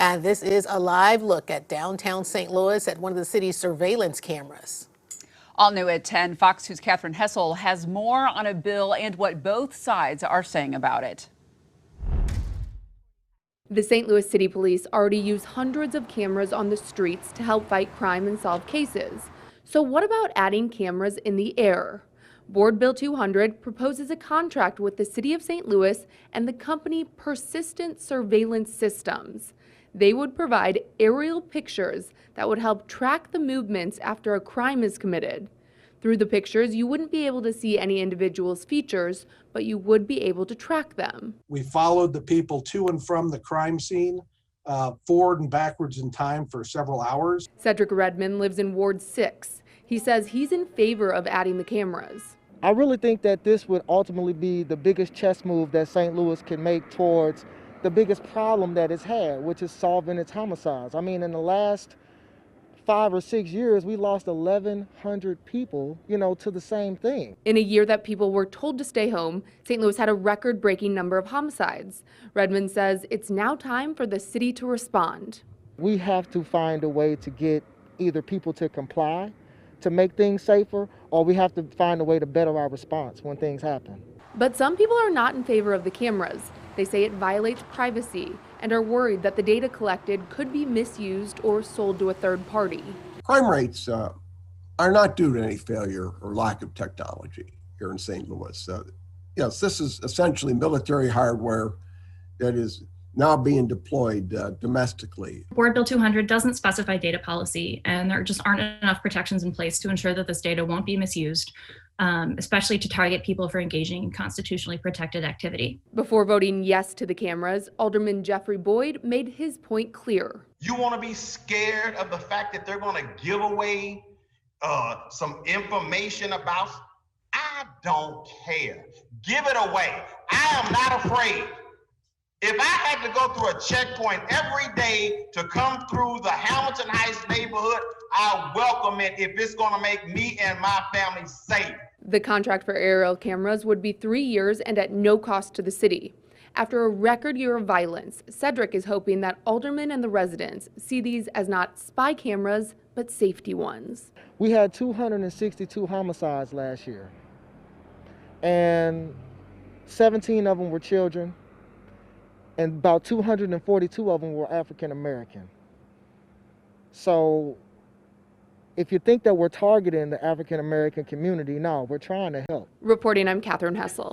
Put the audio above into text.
And this is a live look at downtown St. Louis at one of the city's surveillance cameras. All new at 10, Fox 2's Catherine Hessel has more on a bill and what both sides are saying about it. The St. Louis City Police already use hundreds of cameras on the streets to help fight crime and solve cases. So what about adding cameras in the air? Board Bill 200 proposes a contract with the City of St. Louis and the company Persistent Surveillance Systems. They would provide aerial pictures that would help track the movements after a crime is committed. Through the pictures, you wouldn't be able to see any individual's features, but you would be able to track them. We followed the people to and from the crime scene, forward and backwards in time for several hours. Cedric Redmond lives in Ward 6. He says he's in favor of adding the cameras. I really think that this would ultimately be the biggest chess move that St. Louis can make towards the biggest problem that it's had, which is solving its homicides. I mean, in the last 5 or 6 years, we lost 1,100 people, to the same thing. In a year that people were told to stay home, St. Louis had a record-breaking number of homicides. Redmond says it's now time for the city to respond. We have to find a way to get either people to comply, to make things safer, or we have to find a way to better our response when things happen. But some people are not in favor of the cameras. They say it violates privacy and are worried that the data collected could be misused or sold to a third party. Crime rates are not due to any failure or lack of technology here in St. Louis. Yes, this is essentially military hardware that is now being deployed domestically. Board Bill 200 doesn't specify data policy, and there just aren't enough protections in place to ensure that this data won't be misused, especially to target people for engaging in constitutionally protected activity. Before voting yes to the cameras, Alderman Jeffrey Boyd made his point clear. You want to be scared of the fact that they're going to give away some information about? I don't care. Give it away. I am not afraid. If I had to go through a checkpoint every day to come through the Hamilton Heights neighborhood, I welcome it if it's going to make me and my family safe. The contract for aerial cameras would be 3 years and at no cost to the city. After a record year of violence, Cedric is hoping that aldermen and the residents see these as not spy cameras, but safety ones. We had 262 homicides last year, and 17 of them were children, and about 242 of them were African American. So if you think that we're targeting the African American community, no, we're trying to help. Reporting, I'm Catherine Hessel.